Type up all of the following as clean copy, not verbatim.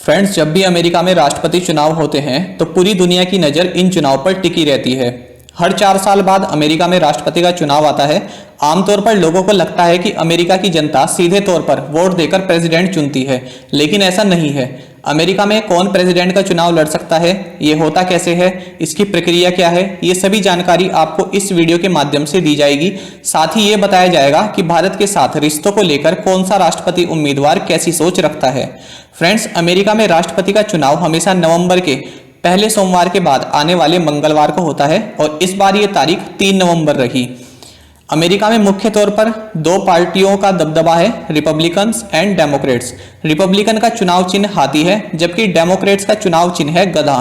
Friends, जब भी America में राष्ट्रपति चुनाव होते हैं तो पूरी दुनिया की नज़र इन चुनाव पर टिकी रहती है। हर 4 साल बाद अमेरिका में राष्ट्रपति का चुनाव आता है। आमतौर पर लोगों को लगता है कि अमेरिका की जनता सीधे तौर पर वोट देकर प्रेसिडेंट चुनती है, लेकिन ऐसा नहीं है। अमेरिका में कौन प्रेसिडेंट का चुनाव लड़ सकता है, ये होता कैसे है, इसकी प्रक्रिया क्या है, ये सभी जानकारी आपको इस वीडियो के माध्यम से दी जाएगी। साथ ही ये बताया जाएगा कि भारत के साथ रिश्तों को लेकर कौन सा राष्ट्रपति उम्मीदवार कैसी सोच रखता है। फ्रेंड्स, अमेरिका में राष्ट्रपति का चुनाव हमेशा नवंबर के पहले सोमवार के बाद आने वाले मंगलवार को होता है और इस बार ये तारीख 3 नवंबर रही। अमेरिका में मुख्य तौर पर 2 पार्टियों का दबदबा है, रिपब्लिकन्स एंड डेमोक्रेट्स। रिपब्लिकन का चुनाव चिन्ह हाथी है, जबकि डेमोक्रेट्स का चुनाव चिन्ह है गधा।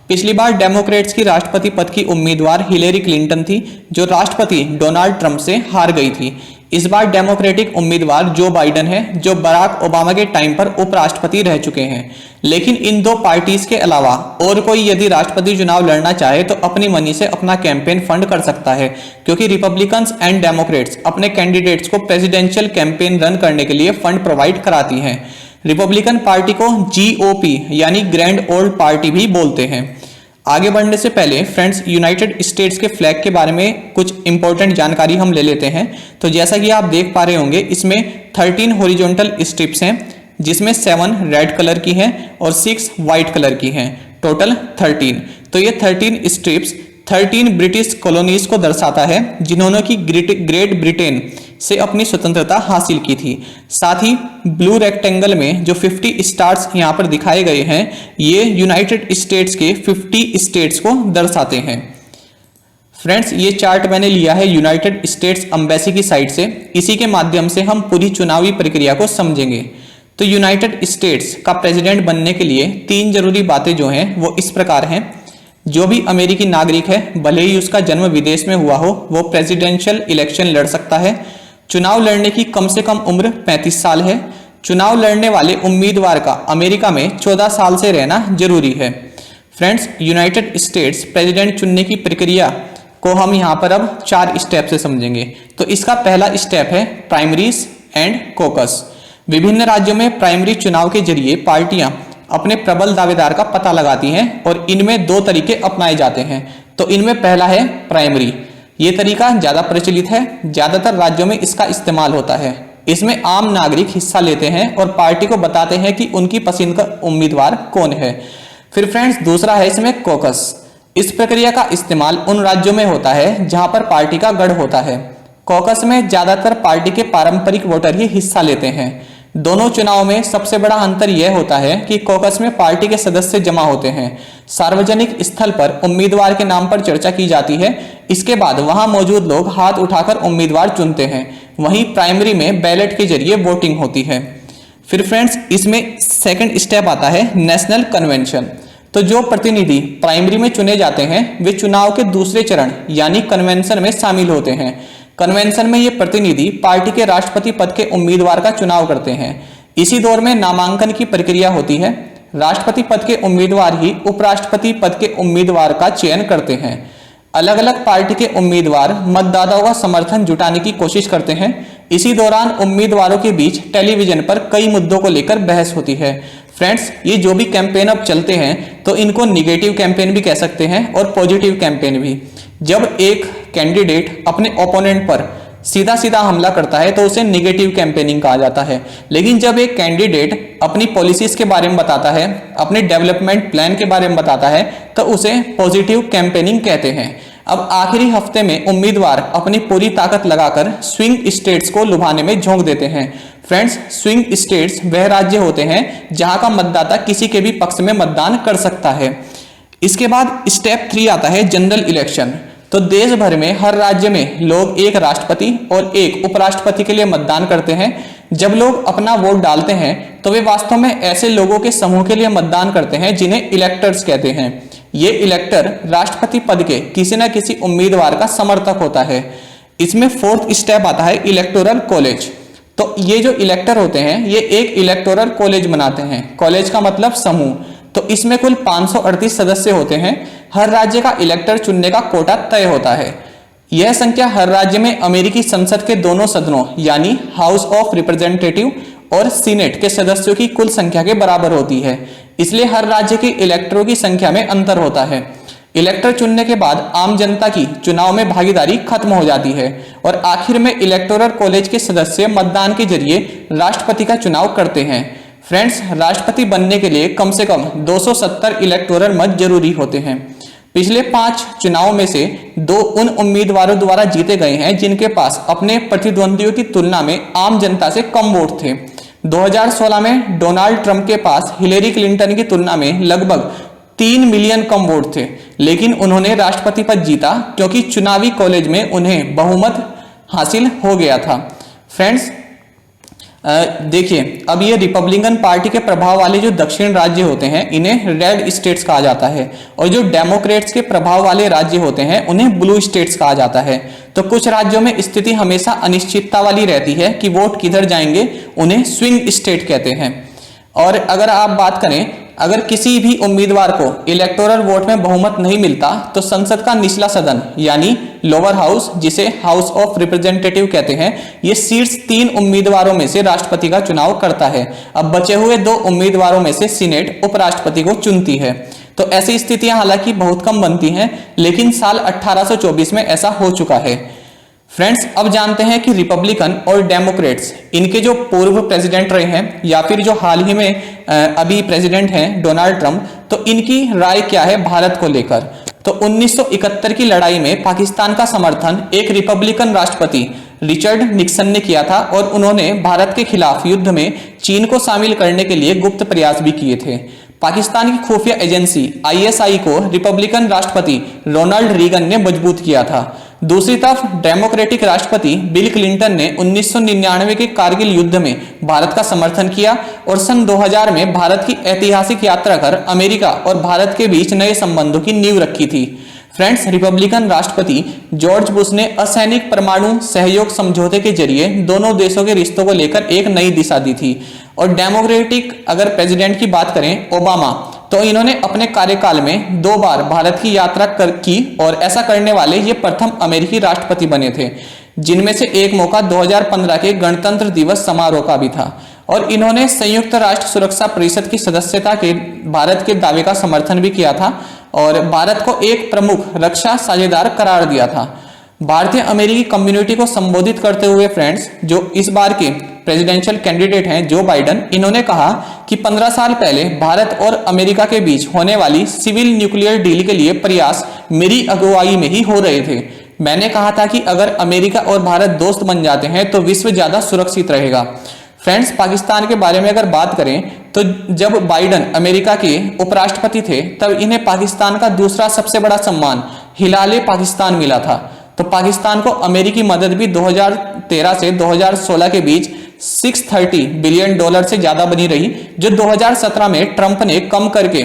पिछली बार डेमोक्रेट्स की राष्ट्रपति पद की उम्मीदवार हिलेरी क्लिंटन थी, जो राष्ट्रपति डोनाल्ड ट्रंप से हार गई थी। इस बार डेमोक्रेटिक उम्मीदवार जो बाइडेन है, जो बराक ओबामा के टाइम पर उपराष्ट्रपति रह चुके हैं। लेकिन इन 2 पार्टीज के अलावा और कोई यदि राष्ट्रपति चुनाव लड़ना चाहे तो अपनी मनी से अपना कैंपेन फंड कर सकता है, क्योंकि रिपब्लिकन्स एंड डेमोक्रेट्स अपने कैंडिडेट्स को प्रेसिडेंशियल कैंपेन रन करने के लिए फंड प्रोवाइड कराती हैं। रिपब्लिकन पार्टी को GOP यानी ग्रैंड ओल्ड पार्टी भी बोलते हैं। आगे बढ़ने से पहले फ्रेंड्स, यूनाइटेड स्टेट्स के फ्लैग के बारे में कुछ इंपॉर्टेंट जानकारी हम ले लेते हैं। तो जैसा कि आप देख पा रहे होंगे, इसमें 13 हॉरिजॉन्टल स्ट्रिप्स हैं, जिसमें 7 रेड कलर की हैं और 6 वाइट कलर की हैं, टोटल 13। तो ये 13 स्ट्रिप्स 13 ब्रिटिश कॉलोनीज को दर्शाता है, जिन्होंने की ग्रेट ब्रिटेन से अपनी स्वतंत्रता हासिल की थी। साथ ही ब्लू रेक्टेंगल में जो 50 स्टार्स यहाँ पर दिखाए गए हैं, ये यूनाइटेड स्टेट्स के 50 स्टेट्स को दर्शाते हैं। फ्रेंड्स, ये चार्ट मैंने लिया है यूनाइटेड स्टेट्स एम्बेसी की साइट से। इसी के माध्यम से हम पूरी चुनावी प्रक्रिया को समझेंगे। तो यूनाइटेड स्टेट्स का प्रेसिडेंट बनने के लिए 3 जरूरी बातें जो हैं वो इस प्रकार हैं। जो भी अमेरिकी नागरिक है, भले ही उसका जन्म विदेश में हुआ हो, वो प्रेसिडेंशियल इलेक्शन लड़ सकता है। चुनाव लड़ने की कम से कम उम्र 35 साल है। चुनाव लड़ने वाले उम्मीदवार का अमेरिका में 14 साल से रहना जरूरी है। फ्रेंड्स, यूनाइटेड स्टेट्स प्रेसिडेंट चुनने की प्रक्रिया को हम यहाँ पर अब 4 स्टेप से समझेंगे। तो इसका पहला स्टेप है प्राइमरीज एंड कॉकस। विभिन्न राज्यों में प्राइमरी चुनाव के जरिए पार्टियां अपने प्रबल दावेदार का पता लगाती हैं और इनमें 2 तरीके अपनाए जाते हैं। तो इनमें पहला है प्राइमरी। ये तरीका ज्यादा प्रचलित है, ज्यादातर राज्यों में इसका इस्तेमाल होता है। इसमें आम नागरिक हिस्सा लेते हैं और पार्टी को बताते हैं कि उनकी पसंद का उम्मीदवार कौन है। फिर फ्रेंड्स, दूसरा है इसमें कॉकस। इस प्रक्रिया का इस्तेमाल उन राज्यों में होता है जहां पर पार्टी का गढ़ होता है। कॉकस में ज्यादातर पार्टी के पारंपरिक वोटर ही हिस्सा लेते हैं। दोनों चुनाव में सबसे बड़ा अंतर यह होता है कि कॉकस में पार्टी के सदस्य जमा होते हैं। सार्वजनिक स्थल पर उम्मीदवार के नाम पर चर्चा की जाती है। इसके बाद वहां मौजूद लोग हाथ उठाकर उम्मीदवार चुनते हैं। वहीं प्राइमरी में बैलेट के जरिए वोटिंग होती है। फिर फ्रेंड्स, इसमें सेकंड स्टेप आता है नेशनल कन्वेंशन। तो जो प्रतिनिधि प्राइमरी में चुने जाते हैं वे चुनाव के दूसरे चरण यानी कन्वेंशन में शामिल होते हैं। कन्वेंशन में ये प्रतिनिधि पार्टी के राष्ट्रपति पद के उम्मीदवार का चुनाव करते हैं। इसी दौर में नामांकन की प्रक्रिया होती है। राष्ट्रपति पद के उम्मीदवार ही उपराष्ट्रपति पद के उम्मीदवार का चयन करते हैं। अलग अलग पार्टी के उम्मीदवार मतदाताओं का समर्थन जुटाने की कोशिश करते हैं। इसी दौरान उम्मीदवारों के बीच टेलीविजन पर कई मुद्दों को लेकर बहस होती है। फ्रेंड्स, ये जो भी कैंपेन अब चलते हैं तो इनको निगेटिव कैंपेन भी कह सकते हैं और पॉजिटिव कैंपेन भी। जब एक कैंडिडेट अपने ओपोनेंट पर सीधा सीधा हमला करता है तो उसे निगेटिव कैंपेनिंग कहा जाता है। लेकिन जब एक कैंडिडेट अपनी पॉलिसीज के बारे में बताता है, अपने डेवलपमेंट प्लान के बारे में बताता है, तो उसे पॉजिटिव कैंपेनिंग कहते हैं। अब आखिरी हफ्ते में उम्मीदवार अपनी पूरी ताकत लगाकर स्विंग स्टेट्स को लुभाने में झोंक देते हैं। फ्रेंड्स, स्विंग स्टेट्स वह राज्य होते हैं जहां का मतदाता किसी के भी पक्ष में मतदान कर सकता है। इसके बाद स्टेप 3 आता है जनरल इलेक्शन। तो देश भर में हर राज्य में लोग एक राष्ट्रपति और एक उपराष्ट्रपति के लिए मतदान करते हैं। जब लोग अपना वोट डालते हैं तो वे वास्तव में ऐसे लोगों के समूह के लिए मतदान करते हैं जिन्हें इलेक्टर्स कहते हैं। ये इलेक्टर राष्ट्रपति पद के किसी न किसी उम्मीदवार का समर्थक होता है। इसमें 4th स्टेप आता है इलेक्टोरल कॉलेज। तो ये जो इलेक्टर होते हैं ये एक इलेक्टोरल कॉलेज बनाते हैं। कॉलेज का मतलब समूह। तो इसमें कुल 538 सदस्य होते हैं। हर राज्य का इलेक्टर चुनने का कोटा तय होता है। यह संख्या हर राज्य में अमेरिकी संसद के दोनों सदनों यानी हाउस ऑफ रिप्रेजेंटेटिव और सीनेट के सदस्यों की कुल संख्या के बराबर होती है। इसलिए हर राज्य के इलेक्टरों की संख्या में अंतर होता है। इलेक्टर चुनने के बाद आम जनता की चुनाव में भागीदारी खत्म हो जाती है और आखिर में इलेक्टोरल कॉलेज के सदस्य मतदान के जरिए राष्ट्रपति का चुनाव करते हैं। फ्रेंड्स, राष्ट्रपति बनने के लिए कम से कम 270 इलेक्टोरल मत जरूरी होते हैं। पिछले 5 चुनावों में से 2 उन उम्मीदवारों द्वारा जीते गए हैं जिनके पास अपने प्रतिद्वंदियों की तुलना में आम जनता से कम वोट थे। 2016 में डोनाल्ड ट्रंप के पास हिलेरी क्लिंटन की तुलना में लगभग 3 मिलियन कम वोट थे, लेकिन उन्होंने राष्ट्रपति पद जीता क्योंकि चुनावी कॉलेज में उन्हें बहुमत हासिल हो गया था। फ्रेंड्स, देखिए, अब ये रिपब्लिकन पार्टी के प्रभाव वाले जो दक्षिण राज्य होते हैं इन्हें रेड स्टेट्स कहा जाता है और जो डेमोक्रेट्स के प्रभाव वाले राज्य होते हैं उन्हें ब्लू स्टेट्स कहा जाता है। तो कुछ राज्यों में स्थिति हमेशा अनिश्चितता वाली रहती है कि वोट किधर जाएंगे, उन्हें स्विंग स्टेट कहते हैं। और अगर आप बात करें, अगर किसी भी उम्मीदवार को इलेक्टोरल वोट में बहुमत नहीं मिलता तो संसद का निचला सदन यानी लोअर हाउस, जिसे हाउस ऑफ रिप्रेजेंटेटिव कहते हैं, ये सीट्स 3 उम्मीदवारों में से राष्ट्रपति का चुनाव करता है। अब बचे हुए 2 उम्मीदवारों में से सीनेट उपराष्ट्रपति को चुनती है। तो ऐसी स्थितियां हालांकि बहुत कम बनती हैं, लेकिन साल 1824 में ऐसा हो चुका है। फ्रेंड्स, अब जानते हैं कि रिपब्लिकन और डेमोक्रेट्स, इनके जो पूर्व प्रेसिडेंट रहे हैं या फिर जो हाल ही में अभी प्रेसिडेंट हैं डोनाल्ड ट्रंप, तो इनकी राय क्या है भारत को लेकर। तो 1971 की लड़ाई में पाकिस्तान का समर्थन एक रिपब्लिकन राष्ट्रपति रिचर्ड निक्सन ने किया था और उन्होंने भारत के खिलाफ युद्ध में चीन को शामिल करने के लिए गुप्त प्रयास भी किए थे। पाकिस्तान की खुफिया एजेंसी ISI को रिपब्लिकन राष्ट्रपति रोनाल्ड रीगन ने मजबूत किया था। दूसरी तरफ डेमोक्रेटिक राष्ट्रपति बिल क्लिंटन ने 1999 के कारगिल युद्ध में भारत का समर्थन किया और सन 2000 में भारत की ऐतिहासिक यात्रा कर अमेरिका और भारत के बीच नए संबंधों की नींव रखी थी। फ्रेंड्स, रिपब्लिकन राष्ट्रपति जॉर्ज बुश ने असैनिक परमाणु सहयोग समझौते के जरिए दोनों देशों के रिश्तों को लेकर एक नई दिशा दी थी। और डेमोक्रेटिक अगर प्रेसिडेंट की बात करें ओबामा, तो इन्होंने अपने कार्यकाल में 2 बार भारत की यात्रा की और ऐसा करने वाले ये प्रथम अमेरिकी राष्ट्रपति बने थे, जिनमें से एक मौका 2015 के गणतंत्र दिवस समारोह का भी था। और इन्होंने संयुक्त राष्ट्र सुरक्षा परिषद की सदस्यता के भारत के दावे का समर्थन भी किया था और भारत को एक प्रमुख रक्षा साझेदार करार दिया था। भारतीय अमेरिकी कम्युनिटी को संबोधित करते हुए फ्रेंड्स, जो इस बार के प्रेसिडेंशियल कैंडिडेट हैं जो बाइडेन, इन्होंने कहा कि 15 साल पहले भारत और अमेरिका के बीच होने वाली सिविल न्यूक्लियर डील के लिए प्रयास मेरी अगुवाई में ही हो रहे थे। मैंने कहा था कि अगर अमेरिका और भारत दोस्त बन जाते हैं तो विश्व ज्यादा सुरक्षित रहेगा। फ्रेंड्स, पाकिस्तान के बारे में अगर बात करें तो जब बाइडेन अमेरिका के उपराष्ट्रपति थे तब इन्हें पाकिस्तान का दूसरा सबसे बड़ा सम्मान हिलाले पाकिस्तान मिला था। तो पाकिस्तान को अमेरिकी मदद भी 2013 से 2016 के बीच $630 बिलियन से ज्यादा बनी रही, जो 2017 में ट्रंप ने कम करके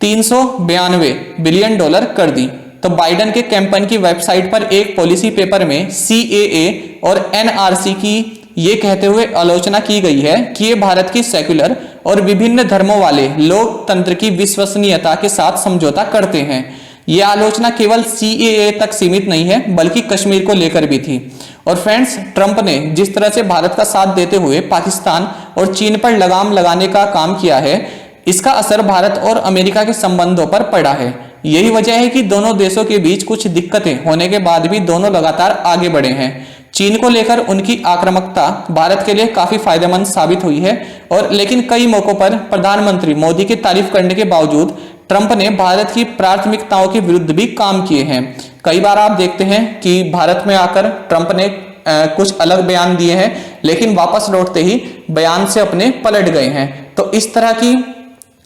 $392 बिलियन कर दी। तो बाइडेन के कैंपेन की वेबसाइट पर एक पॉलिसी पेपर में CAA और NRC की ये कहते हुए आलोचना की गई है कि ये भारत की सेक्युलर और विभिन्न धर्मों वाले लोकतंत्र की विश्वसनीयता के साथ समझौता करते हैं। ये आलोचना केवल CAA तक सीमित नहीं है बल्कि कश्मीर को लेकर भी थी। और फ्रेंड्स, ट्रंप ने जिस तरह से भारत का साथ देते हुए पाकिस्तान और चीन पर लगाम लगाने का काम किया है, इसका असर भारत और अमेरिका के संबंधों पर पड़ा है। यही वजह है कि दोनों देशों के बीच कुछ दिक्कतें होने के बाद भी दोनों लगातार आगे बढ़े हैं। चीन को लेकर उनकी आक्रामकता भारत के लिए काफी फायदेमंद साबित हुई है और लेकिन कई मौकों पर प्रधानमंत्री मोदी की तारीफ करने के बावजूद ट्रंप ने भारत की प्राथमिकताओं के विरुद्ध भी काम किए हैं। कई बार आप देखते हैं कि भारत में आकर ट्रंप ने कुछ अलग बयान दिए हैं लेकिन वापस लौटते ही बयान से अपने पलट गए हैं। तो इस तरह की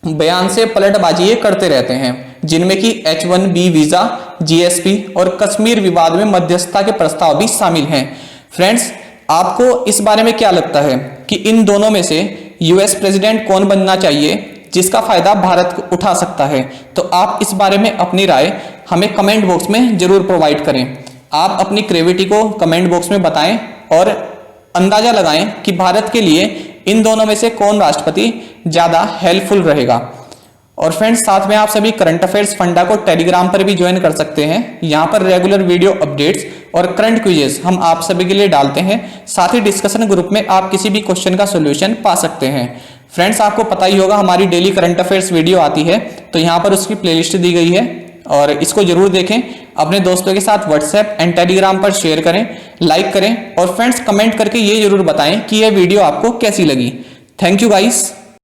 बयान से पलटबाजी ये करते रहते हैं, जिनमें कि H1B वीजा, GSP और कश्मीर विवाद में मध्यस्थता के प्रस्ताव भी शामिल हैं। फ्रेंड्स, आपको इस बारे में क्या लगता है कि इन दोनों में से US प्रेसिडेंट कौन बनना चाहिए जिसका फायदा भारत उठा सकता है? तो आप इस बारे में अपनी राय हमें कमेंट बॉक्स में जरूर प्रोवाइड करें। आप अपनी क्रेविटी को कमेंट बॉक्स में बताएं और अंदाजा लगाएं कि भारत के लिए इन दोनों में से कौन राष्ट्रपति ज्यादा हेल्पफुल रहेगा। और फ्रेंड्स, साथ में आप सभी करंट अफेयर्स फंडा को टेलीग्राम पर भी ज्वाइन कर सकते हैं। यहाँ पर रेगुलर वीडियो अपडेट्स और करंट क्विजेस हम आप सभी के लिए डालते हैं। साथ ही डिस्कशन ग्रुप में आप किसी भी क्वेश्चन का सॉल्यूशन पा सकते हैं। फ्रेंड्स, आपको पता ही होगा हमारी डेली करंट अफेयर्स वीडियो आती है, तो यहाँ पर उसकी प्लेलिस्ट दी गई है और इसको जरूर देखें। अपने दोस्तों के साथ व्हाट्सएप एंड टेलीग्राम पर शेयर करें, लाइक करें और फ्रेंड्स कमेंट करके ये जरूर बताएं कि यह वीडियो आपको कैसी लगी। Thank you guys.